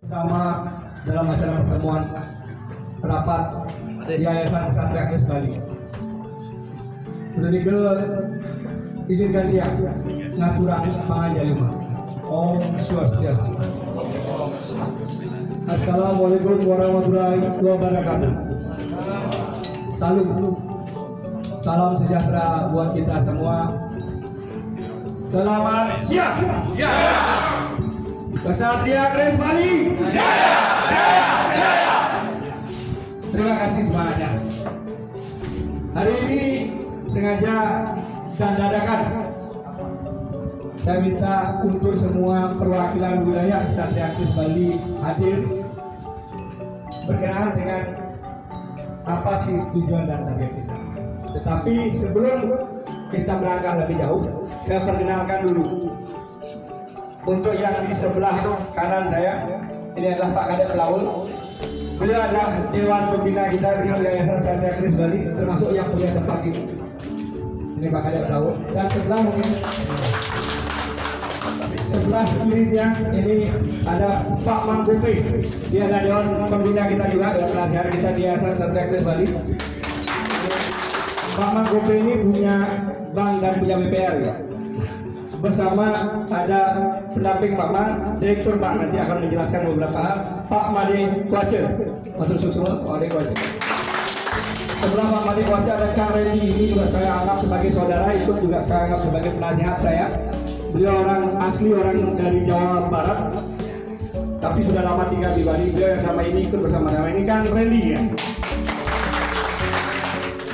Sama dalam acara pertemuan rapat Yayasan Kesatria Kris Bali. Jadi ke izinkan dia ngaturan pangajalima. Om Swastiastu. Assalamualaikum warahmatullahi wabarakatuh. Salam sejahtera buat kita semua. Selamat siang. Kesatria Kris Bali. Jaya, jaya, jaya. Terima kasih semuanya. Hari ini sengaja dan dadakan saya minta untuk semua perwakilan wilayah Kesatria Kris Bali hadir berkenaan dengan apa sih tujuan dan target kita. Tetapi sebelum kita melangkah lebih jauh, saya perkenalkan dulu. Untuk yang di sebelah kanan saya, ini adalah Pak Kadep Pelaut. Beliau adalah Dewan Pembina kita di Yayasan Kesatria Kris Bali, termasuk yang punya tempat ini. Ini Pak Kadep Pelaut. Dan sebelah mungkin sebelah kirinya ini ada Pak Mangkupe. Dia adalah Dewan Pembina kita juga, Dewan Penasihat kita di Yayasan Kesatria Kris Bali. Pak Mangkupe ini punya bank dan punya BPR ya. Bersama ada pendamping Pak Man, Direktur Bank, nanti akan menjelaskan beberapa hal. Pak Made Kuace, matur suwun Pak Made Kuace. Sebelah Pak Made Kuace ada Kang Randy, ini juga saya anggap sebagai saudara, ikut juga saya anggap sebagai penasihat saya. Beliau orang asli, orang dari Jawa Barat, tapi sudah lama tinggal di Bali. Beliau yang sama ini ikut bersama-sama. Ini Kang Randy ya.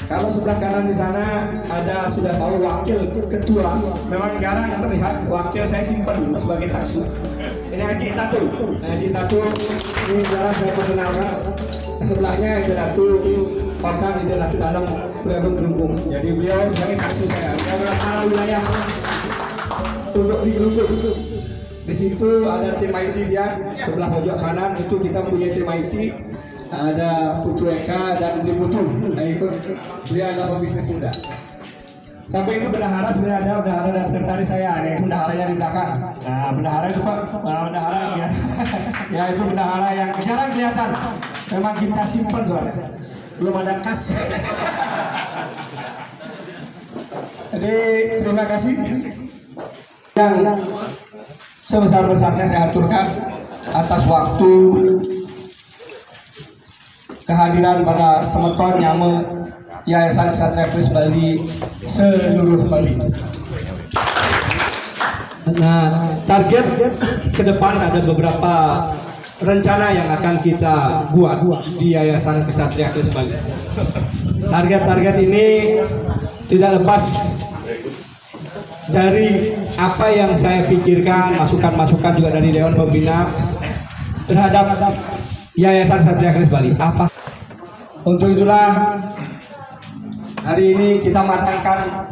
Kalau sebelah kanan di sana ada sudah tahu wakil ketua, memang jarang terlihat. Wakil saya simpan dulu sebagai taksu. Ini Haji Tatu. Haji Tatu ini jarang saya perkenalkan. Sebelahnya itu Datu Pakan, itu Datu Dalam Beragam Gelunggung. Jadi beliau sebagai taksu saya. Beliau adalah kepala wilayah untuk di Gelunggung. Di situ ada tim IT dia sebelah pojok kanan, itu kita punya tim IT. Ada Putu Eka dan Diputu. Nah ikut beliau adalah pebisnis muda. Sampai itu bendahara, sebenarnya ada bendahara dan sekretaris saya. Ada bendaharanya di belakang. Nah bendahara itu Pak, bendahara ya itu bendahara yang jarang kelihatan. Memang kita simpan soalnya. Belum ada kas. Jadi terima kasih yang sebesar-besarnya saya aturkan atas waktu kehadiran pada semeton nyame Yayasan Kesatria Kris Bali seluruh Bali. Nah, target ke depan ada beberapa rencana yang akan kita buat di Yayasan Kesatria Kris Bali. Target-target ini tidak lepas dari apa yang saya pikirkan, masukan-masukan juga dari Dewan Pembina terhadap Yayasan Kesatria Kris Bali. Apa? Untuk itulah hari ini kita matangkan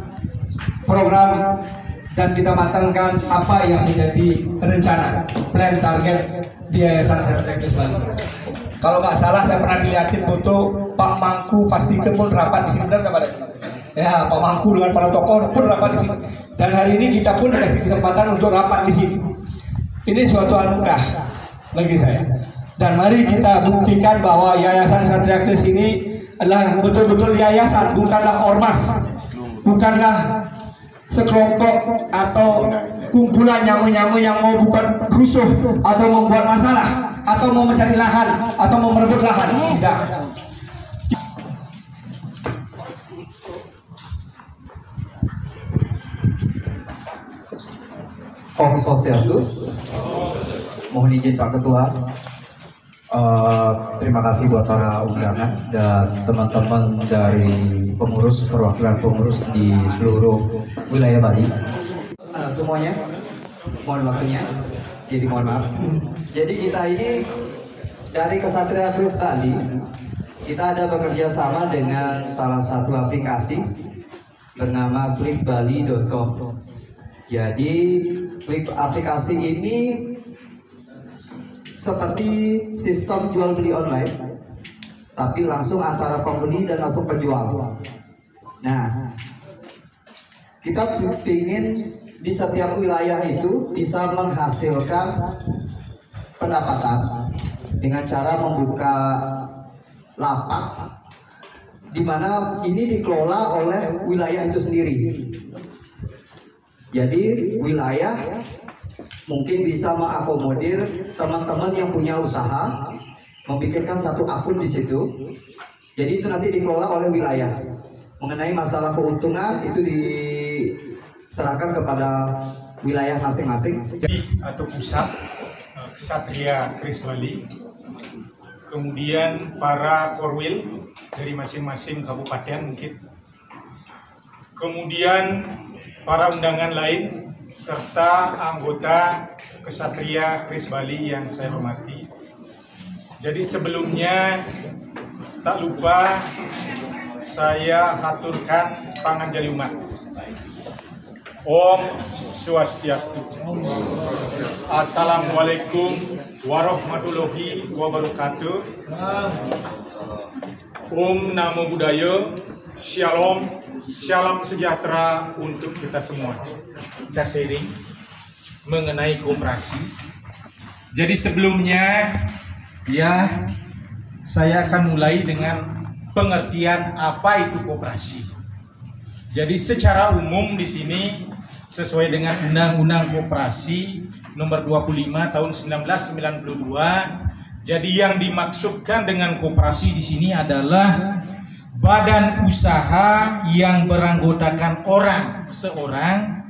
program dan kita matangkan apa yang menjadi rencana plan target di Yayasan Kesatria Kris Bali. Kalau nggak salah saya pernah dilihatin foto Pak Mangku pasti pun rapat di sini, benar nggak Pak? Ya, Pak Mangku dengan para tokoh pun rapat di sini. Dan hari ini kita pun dikasih kesempatan untuk rapat di sini. Ini suatu anugerah bagi saya. Dan mari kita buktikan bahwa Yayasan Kesatria Kris ini adalah betul-betul yayasan, bukanlah ormas, bukanlah sekelompok atau kumpulan nyamu-nyamu yang mau bukan rusuh atau membuat masalah atau mau mencari lahan atau mau merebut lahan. Tidak. Om Swastiastu. Mohon izin Pak Ketua. Terima kasih buat para undangan dan teman-teman dari pengurus, perwakilan pengurus di seluruh wilayah Bali. Semuanya, mohon waktunya. Jadi mohon maaf. Jadi kita ini dari Kesatria Kris Bali, kita ada bekerja sama dengan salah satu aplikasi bernama klikbali.com. Jadi aplikasi ini seperti sistem jual beli online, tapi langsung antara pembeli dan langsung penjual. Nah, kita ingin di setiap wilayah itu bisa menghasilkan pendapatan dengan cara membuka lapak di mana ini dikelola oleh wilayah itu sendiri. Jadi wilayah mungkin bisa mengakomodir teman-teman yang punya usaha, membikinkan satu akun di situ. Jadi itu nanti dikelola oleh wilayah. Mengenai masalah keuntungan itu diserahkan kepada wilayah masing-masing. Atau pusat Ksatria Kris Bali, kemudian para korwil dari masing-masing kabupaten mungkin, kemudian para undangan lain serta anggota Ksatria Kris Bali yang saya hormati. Jadi sebelumnya tak lupa saya haturkan panganjali umat. Om Swastiastu. Assalamualaikum warahmatullahi wabarakatuh. Om Namo Buddhaya. Shalom, salam sejahtera untuk kita semua. Kita sharing mengenai koperasi. Jadi sebelumnya ya saya akan mulai dengan pengertian apa itu koperasi. Jadi secara umum di sini sesuai dengan Undang-Undang Koperasi Nomor 25 Tahun 1992. Jadi yang dimaksudkan dengan koperasi di sini adalah badan usaha yang beranggotakan orang seorang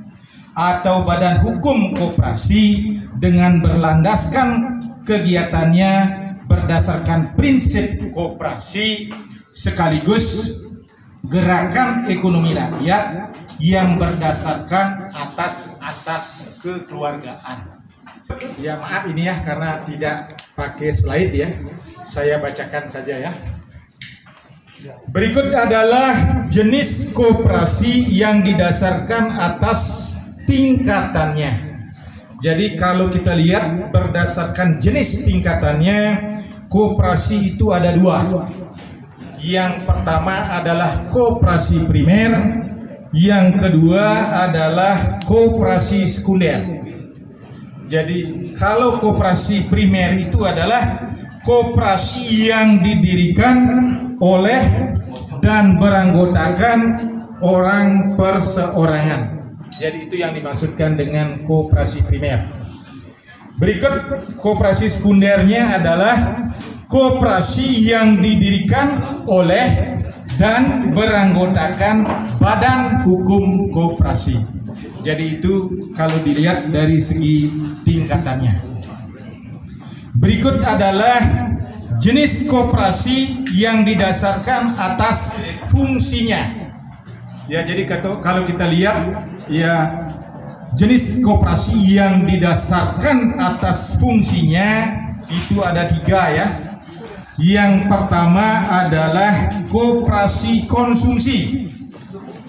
atau badan hukum koperasi dengan berlandaskan kegiatannya berdasarkan prinsip koperasi sekaligus gerakan ekonomi rakyat yang berdasarkan atas asas kekeluargaan. Ya maaf ini ya karena tidak pakai slide ya, saya bacakan saja ya. Berikut adalah jenis koperasi yang didasarkan atas tingkatannya. Jadi kalau kita lihat berdasarkan jenis tingkatannya, koperasi itu ada dua. Yang pertama adalah koperasi primer, yang kedua adalah koperasi sekunder. Jadi kalau koperasi primer itu adalah koperasi yang didirikan oleh dan beranggotakan orang perseorangan. Jadi itu yang dimaksudkan dengan koperasi primer. Berikut koperasi sekundernya adalah koperasi yang didirikan oleh dan beranggotakan badan hukum koperasi. Jadi itu kalau dilihat dari segi tingkatannya. Berikut adalah jenis koperasi yang didasarkan atas fungsinya. Ya, jadi kalau kita lihat ya jenis koperasi yang didasarkan atas fungsinya itu ada tiga ya. Yang pertama adalah koperasi konsumsi.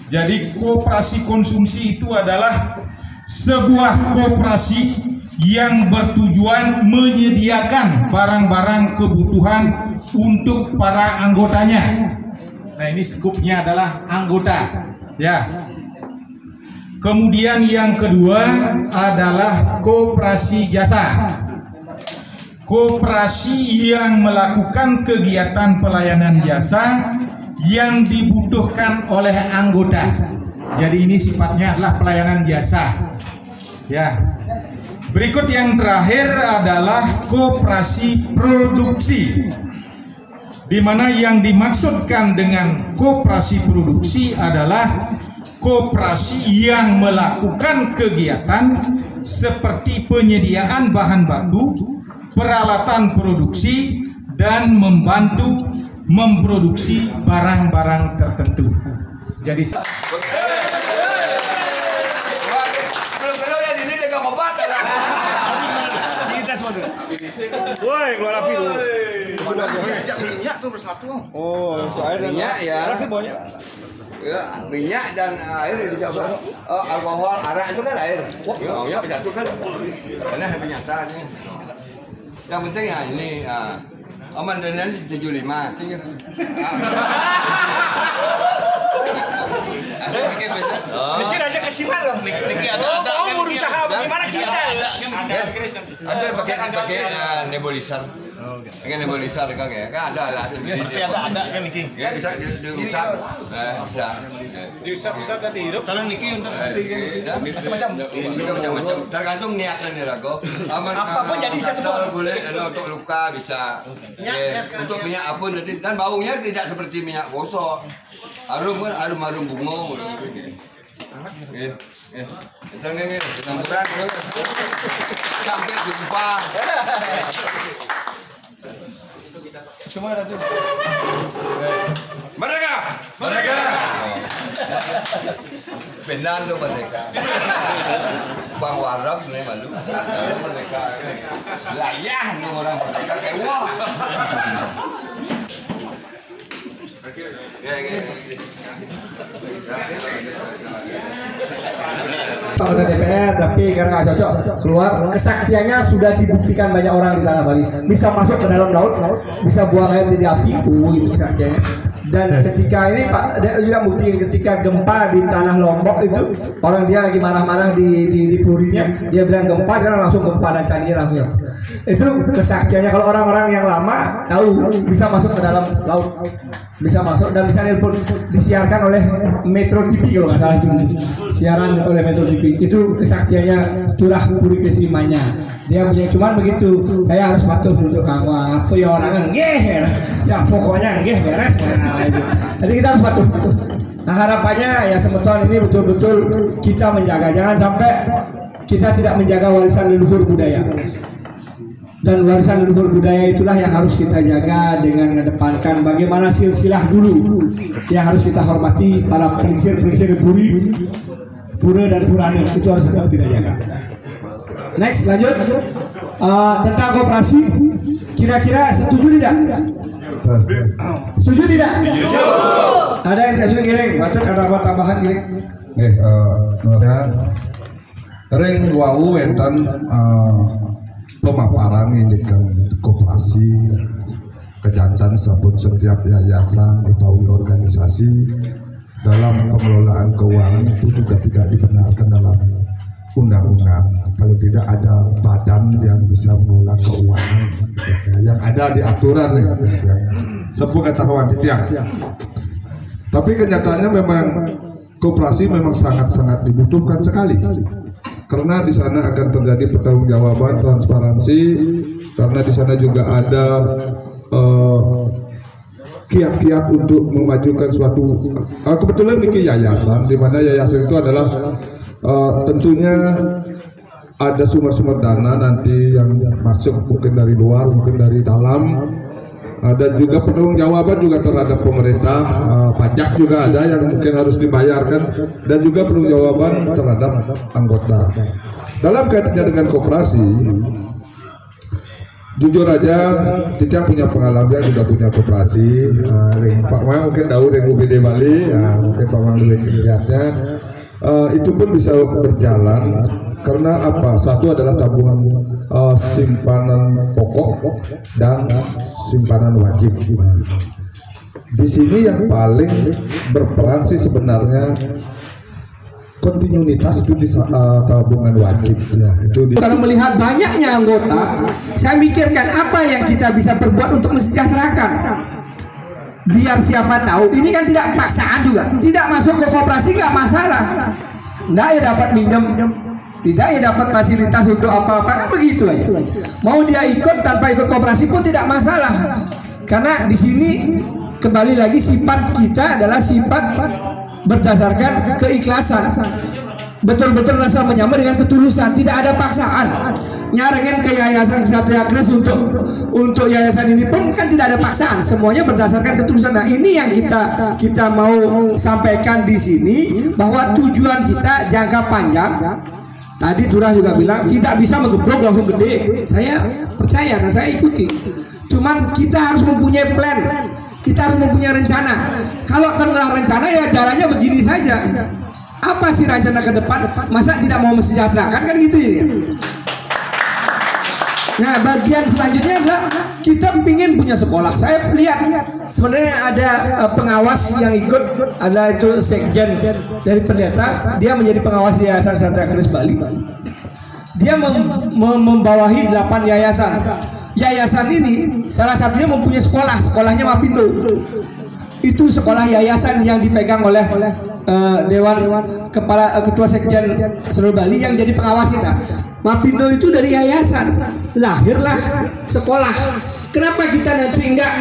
Jadi koperasi konsumsi itu adalah sebuah koperasi yang bertujuan menyediakan barang-barang kebutuhan untuk para anggotanya. Nah ini skupnya adalah anggota ya. Kemudian yang kedua adalah koperasi jasa. Koperasi yang melakukan kegiatan pelayanan jasa yang dibutuhkan oleh anggota. Jadi ini sifatnya adalah pelayanan jasa ya. Berikut yang terakhir adalah koperasi produksi, di mana yang dimaksudkan dengan koperasi produksi adalah koperasi yang melakukan kegiatan seperti penyediaan bahan baku, peralatan produksi, dan membantu memproduksi barang-barang tertentu. Jadi Woi, keluar api dulu. Ajak minyak tuh bersatu. Oh, air dan Minyak ya. Kasih banyak. Ya, minyak dan air dicampur. Alkohol, arak itu kan air. Ya, bersatu kan. Karena lebih nyata nih. Yang penting ya ini aman dan 75. Mikir aja kesiman loh. Mikir ada. Kamu berusaha bagaimana kita? Ada pakai nebulizer. Kan yang boleh besar kan ya? Kan ada lah. Ada kan Niki. Ya bisa diusap. Bisa. Diusap-usap dan dihirup. Kalau Niki untuk macam-macam. Tergantung niatnya nih Rago. Apapun jadi bisa semua. Boleh untuk luka bisa. Untuk minyak apun dan baunya tidak seperti minyak gosok. Harum kan harum bunga. Kita ini campuran sampai jumpa. semua ada. Merdeka! Merdeka! Benar tuh merdeka. Bang Warab nih malu. Merdeka. Layah nih orang merdeka kayak wah. Anggota DPR tapi karena nggak cocok keluar, kesaktiannya sudah dibuktikan banyak orang di tanah Bali, bisa masuk ke dalam laut, bisa buang air di api, itu kesaktiannya. Dan ketika ini Pak dia juga buktiin ketika gempa di tanah Lombok itu orang dia lagi marah-marah di purinya, dia bilang gempa sekarang langsung gempa dan caninya langsung. Itu kesaktiannya. Kalau orang-orang yang lama tahu bisa masuk ke dalam laut, bisa masuk dan bisa nelpon, disiarkan oleh Metro TV kalau nggak salah itu, siaran oleh Metro TV. Itu kesaktiannya Curah Puri Kesimanya. Dia punya cuman begitu, saya harus patuh duduk kamu aku ya orang nggih siap pokoknya nggih beres. Nah, itu. Jadi kita harus patuh. Nah harapannya ya semeton ini betul-betul kita menjaga, jangan sampai kita tidak menjaga warisan leluhur budaya. Dan warisan leluhur budaya itulah yang harus kita jaga dengan mengedepankan bagaimana silsilah dulu yang harus kita hormati, para peringsir-peringsir Puri, Pura dan Purane itu harus tetap kita jaga. Next lanjut tentang koperasi, kira-kira setuju tidak? Setuju tidak? Setuju. Ada yang kasih giring, batuk ada apa tambahan giring? Saya ring wau enten pemaparan ini kan koperasi kejantan sabun setiap yayasan atau organisasi dalam pengelolaan keuangan itu juga tidak dibenarkan dalam undang-undang. Paling tidak ada badan yang bisa mengelola keuangan yang ada di aturan sepengetahuan tiang. Tapi kenyataannya memang koperasi memang sangat-sangat dibutuhkan sekali. Karena di sana akan terjadi pertanggungjawaban, transparansi, karena di sana juga ada kiat-kiat untuk memajukan suatu kebetulan bikin yayasan, di mana yayasan itu adalah tentunya ada sumber-sumber dana nanti yang masuk mungkin dari luar, mungkin dari dalam. Dan juga pertanggungjawaban juga terhadap pemerintah, pajak juga ada yang mungkin harus dibayarkan, dan juga pertanggungjawaban terhadap anggota. Dalam kaitannya dengan koperasi, jujur aja kita punya pengalaman, sudah punya koperasi. Pak Mang mungkin tahu dengan UPD Bali, mungkin Pak Mang dulu lihatnya. Itu pun bisa berjalan karena apa? Satu adalah tabungan simpanan pokok dan simpanan wajib. Di sini yang paling berperan sih sebenarnya kontinuitas itu di tabungan wajib. Kalau melihat banyaknya anggota, saya mikirkan apa yang kita bisa perbuat untuk mensejahterakan. Biar siapa tahu, ini kan tidak paksaan juga, tidak masuk ke koperasi nggak masalah, nggak ya dapat minjem, tidak ya dapat fasilitas untuk apa-apa, kan begitu aja. Mau dia ikut tanpa ikut koperasi pun tidak masalah, karena di sini kembali lagi sifat kita adalah sifat berdasarkan keikhlasan, betul-betul rasa menyamar dengan ketulusan, tidak ada paksaan. Nyarengen ke Yayasan Ksatria Kres untuk yayasan ini pun kan tidak ada paksaan, semuanya berdasarkan ketulusan. Nah ini yang kita mau sampaikan di sini, bahwa tujuan kita jangka panjang. Tadi Turah juga bilang tidak bisa menggeblok langsung gede. Saya percaya dan saya ikuti. Cuman kita harus mempunyai plan, kita harus mempunyai rencana. Kalau tengah rencana ya jalannya begini saja. Apa sih rencana ke depan? Masa tidak mau mensejahterakan kan gitu ya? Nah bagian selanjutnya adalah kita ingin punya sekolah. Saya lihat sebenarnya ada pengawas yang ikut, ada itu sekjen dari pendeta, dia menjadi pengawas di Yayasan Ksatria Kres Bali. Dia membawahi 8 yayasan. yayasan ini salah satunya mempunyai sekolahnya Mapindo. Itu sekolah yayasan yang dipegang oleh Dewan Ketua Sekjen seluruh Bali yang jadi pengawas kita. Mapindo itu dari yayasan, lahirlah sekolah. Kenapa kita nanti enggak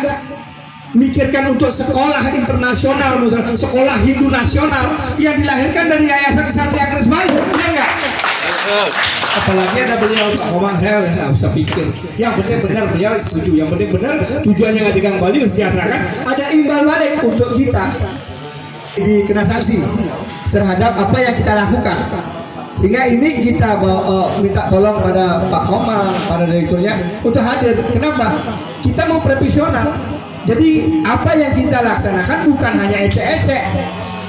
mikirkan untuk sekolah internasional, misalnya sekolah Hindu nasional yang dilahirkan dari Yayasan Ksatria Keris Bali, benar nggak? Apalagi ada beliau Pak Komang, saya nggak usah pikir. Yang penting benar beliau setuju. Yang penting benar tujuannya Ngadigang Bali mensejahterakan. Ada imbal balik untuk kita dikena sanksi terhadap apa yang kita lakukan. Sehingga ini kita minta tolong pada Pak Komang, pada direkturnya untuk hadir. Kenapa? Kita mau profesional. Jadi apa yang kita laksanakan bukan hanya ecek-ecek,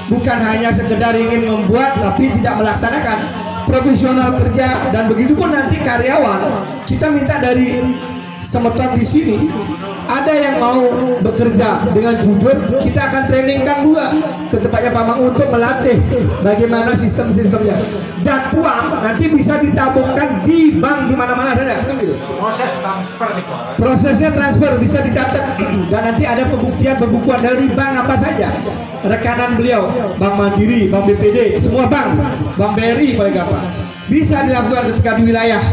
bukan hanya sekedar ingin membuat tapi tidak melaksanakan, profesional kerja. Dan begitu pun nanti karyawan kita minta dari semeton di sini, ada yang mau bekerja dengan jujur, kita akan trainingkan dua ke tempatnya Pak Mang untuk melatih bagaimana sistem-sistemnya. Dan uang nanti bisa ditabungkan di bank di mana-mana saja. Proses transfer nih Pak. Prosesnya transfer bisa dicatat dan nanti ada pembukuan dari bank apa saja. Rekanan beliau, Bank Mandiri, Bank BPD, semua bank BRI paling gampang. Bisa dilakukan ketika di wilayah.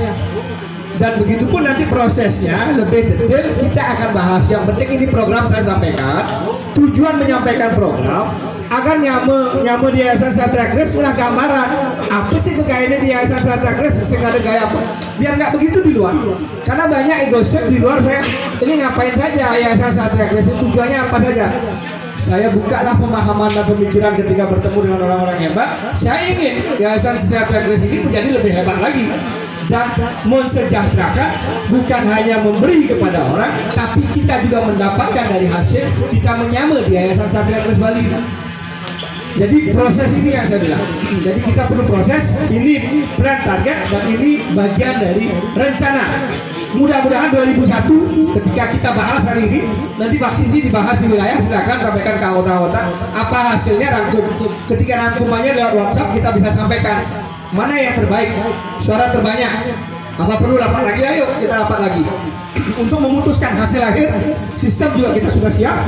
Dan begitu pun nanti prosesnya lebih detail kita akan bahas. Yang penting ini program saya sampaikan, tujuan menyampaikan program agar nyame di Yayasan Ksatria Keris ulah gambaran apa sih kegayanya di Yayasan Ksatria Keris sehingga ada gaya apa, biar nggak begitu di luar. Karena banyak gosip di luar, saya ini ngapain saja Yayasan Ksatria Keris, tujuannya apa saja. Saya bukalah pemahaman dan pemikiran ketika bertemu dengan orang-orang hebat. Saya ingin Yayasan Ksatria Keris ini menjadi lebih hebat lagi dan mensejahterakan, bukan hanya memberi kepada orang, tapi kita juga mendapatkan dari hasil kita menyama di Yayasan Ksatria Keris Bali. Jadi proses ini yang saya bilang. Jadi kita perlu proses, ini plan target dan ini bagian dari rencana. Mudah-mudahan 2001 ketika kita bahas hari ini, nanti pasti ini dibahas di wilayah, silakan sampaikan ke anggota-anggota apa hasilnya, rangkum. Ketika rangkumannya lewat WhatsApp kita bisa sampaikan mana yang terbaik, suara terbanyak. Apa perlu rapat lagi? Ayo kita rapat lagi untuk memutuskan hasil akhir. Sistem juga kita sudah siap.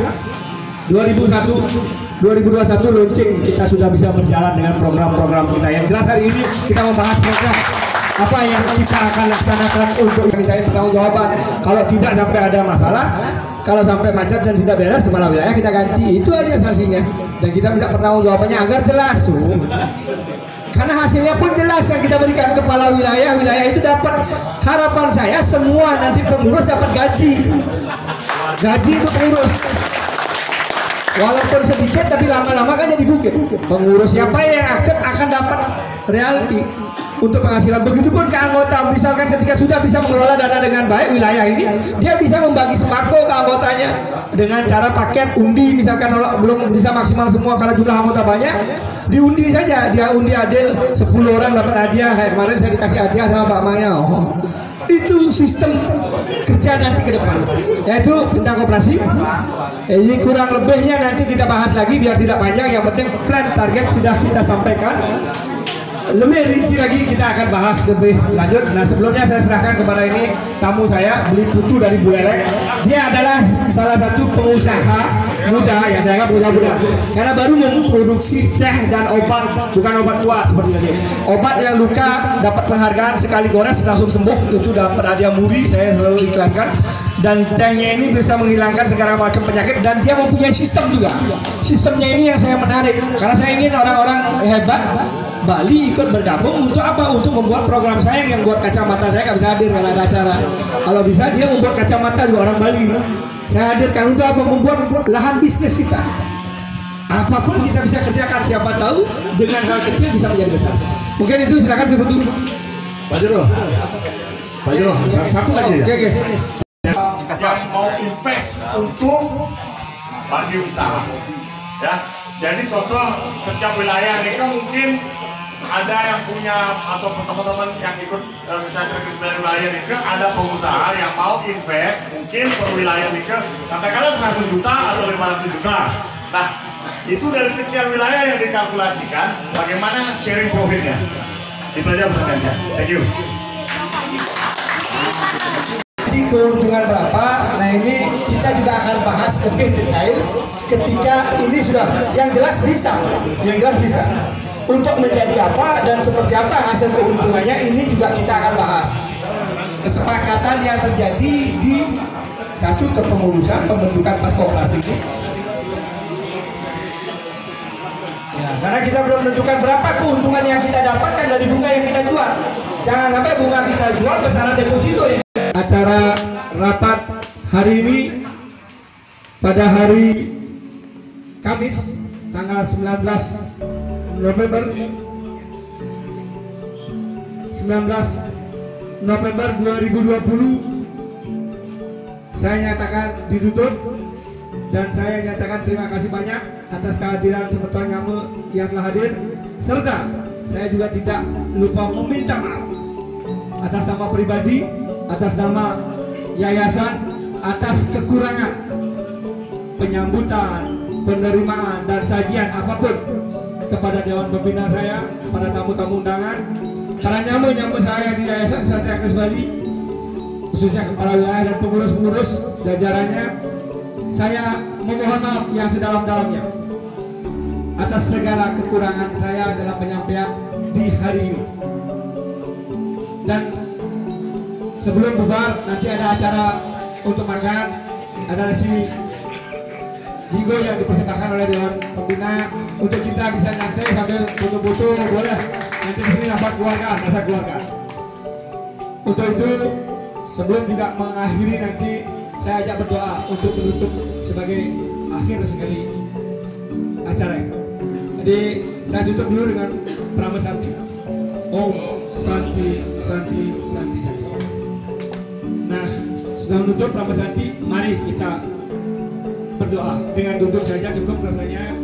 2021 launching kita sudah bisa berjalan dengan program-program kita. Yang jelas hari ini kita membahas program apa yang kita akan laksanakan untuk minta pertanggungjawaban. Kalau tidak sampai ada masalah, kalau sampai macet dan tidak beres, kepala wilayah kita ganti. Itu aja sanksinya. Dan kita minta pertanggungjawabannya agar jelas. Karena hasilnya pun jelas yang kita berikan kepala wilayah itu dapat. Harapan saya semua nanti pengurus dapat gaji untuk pengurus, walaupun sedikit tapi lama-lama kan jadi bukit. Pengurus siapa yang aktif akan dapat reality untuk penghasilan. Begitupun ke anggota, misalkan ketika sudah bisa mengelola dana dengan baik wilayah ini, dia bisa membagi sembako ke anggotanya dengan cara paket undi. Misalkan belum bisa maksimal semua karena jumlah anggota banyak, diundi saja, dia undi adil 10 orang dapat hadiah. Kayak kemarin saya dikasih hadiah sama Pak Maya. Itu sistem kerja nanti ke depan, yaitu tentang koperasi. Ini kurang lebihnya nanti kita bahas lagi biar tidak panjang. Yang penting plan target sudah kita sampaikan. Lebih rinci lagi kita akan bahas lebih lanjut. Nah, sebelumnya saya serahkan kepada ini tamu saya, Beli Putu dari Buleleng. Dia adalah salah satu pengusaha muda, ya saya anggap pengusaha muda, karena baru memproduksi teh dan obat, bukan obat kuat seperti tadi. Obat yang luka dapat penghargaan sekali gores langsung sembuh, itu dapat hadiah muri, saya selalu iklankan. Dan tehnya ini bisa menghilangkan segala macam penyakit dan dia mempunyai sistem juga. Sistemnya ini yang saya menarik karena saya ingin orang-orang hebat Bali ikut bergabung untuk apa? Untuk membuat program saya yang buat kacamata. Saya nggak bisa hadir kalau ada acara. Kalau bisa dia membuat kacamata juga orang Bali. Saya hadirkan untuk apa? Membuat lahan bisnis kita. Apapun kita bisa kerjakan, siapa tahu dengan hal kecil bisa menjadi besar. Mungkin itu silakan dibantu. Pak Jero, satu lagi ya. Oke. Yang mau invest untuk bagi usaha, ya. Jadi contoh setiap wilayah ini kan mungkin ada yang punya atau teman-teman yang ikut misalnya ke wilayah ini ada pengusaha yang mau invest mungkin per wilayah ini katakanlah 100 juta atau 500 juta. Nah itu dari sekian wilayah yang dikalkulasikan bagaimana sharing profitnya. Itu aja pertanyaannya. Thank you. nanti keuntungan berapa. Nah ini kita juga akan bahas lebih detail ketika ini sudah yang jelas bisa, untuk menjadi apa dan seperti apa hasil keuntungannya, ini juga kita akan bahas. Kesepakatan yang terjadi di satu kepengurusan pembentukan Paskoperasi ini. Ya, karena kita belum menentukan berapa keuntungan yang kita dapatkan dari bunga yang kita jual. Jangan sampai bunga kita jual besaran deposito ya. Acara rapat hari ini pada hari Kamis tanggal 19 November 2020 saya nyatakan ditutup, dan saya nyatakan terima kasih banyak atas kehadiran semeton Nyame yang telah hadir, serta saya juga tidak lupa meminta maaf atas nama pribadi, atas nama yayasan, atas kekurangan penyambutan, penerimaan dan sajian apapun kepada Dewan Pembina saya, para tamu-tamu undangan, para nyamuk saya di Yayasan Satria Kres Bali, khususnya kepala wilayah dan pengurus-pengurus jajarannya. Saya memohon maaf yang sedalam-dalamnya atas segala kekurangan saya dalam penyampaian di hari ini. Dan sebelum bubar nanti ada acara untuk makan, ada nasi Jigo yang dipersembahkan oleh Dewan Pembina untuk kita bisa nyantai sambil foto-foto, boleh nanti di sini dapat keluargaan, rasa keluargaan. Untuk itu sebelum juga mengakhiri nanti saya ajak berdoa untuk menutup sebagai akhir sekali acara ini. Jadi saya tutup dulu dengan Prama Santi. Om Santi Santi Santi Santi. Nah, sudah menutup Prama Santi, mari kita berdoa dengan duduk saja cukup rasanya.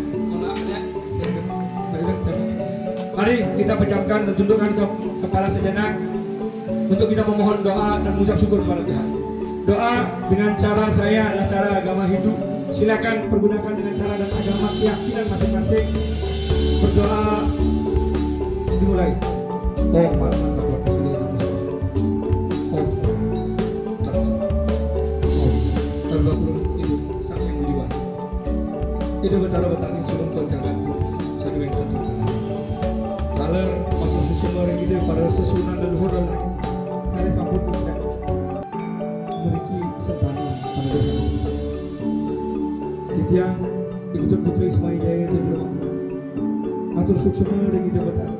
Mari kita pejamkan dan tundukkan kepala sejenak untuk kita memohon doa dan mengucap syukur kepada Tuhan. Doa dengan cara saya adalah cara agama hidup. Silakan pergunakan dengan cara dan agama keyakinan masing-masing. Berdoa dimulai. Itu betul-betul ini suruh terjaga satu yang tertentu. Kalau waktu semua orang ini pada sesunan dan horor, saya sambut kita memiliki sempadan pada diri. Setiap ikut putri Ismail Jaya itu atur suksema dengan hidup betar.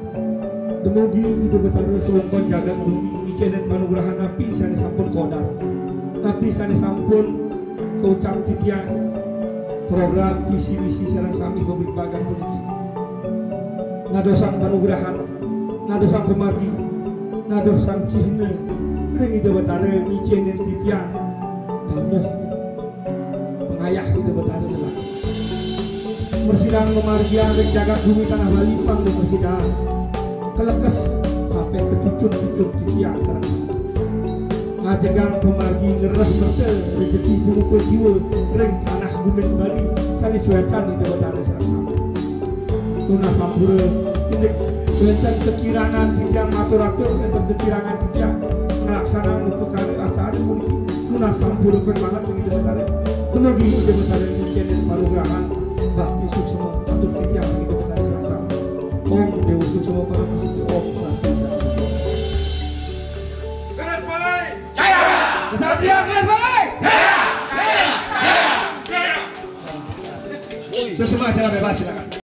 Demogi hidup betar selumpun jagat bumi icenan manugurahan napi sani sampun kodar. Napi sani sampun keucap titian program visi misi sareng sami publik bagan puniki. Nadosang panugrahan, nadosang kemargi, nadosang cihne, ring ide betare micenen titian, tamuh pengayah ide betare lelah. Mersidang kemargian rek jagat bumi tanah Bali pang mersidang, kelekes sampai ke cucun titian sareng. Ngajegang kemargi ngeres merte rezeki jumupul jiwa ring tanah bumi Bali sani cuacan ide betare sareng. Tuna sampura ini tentang kekirangan tidak matur-atur, tentang kekirangan tidak melaksanakan untuk acara politik. Tuna sampura bermangat begitu besar. Penuhi begitu besar ini channel panugrahan bakti suksema atur tidak begitu besar serasa. Om Dewa Suksema para masjid Om Santi. Kres Bali jaya. Kesatria Kres Bali jaya. Jaya. Suksema acara bebas silakan.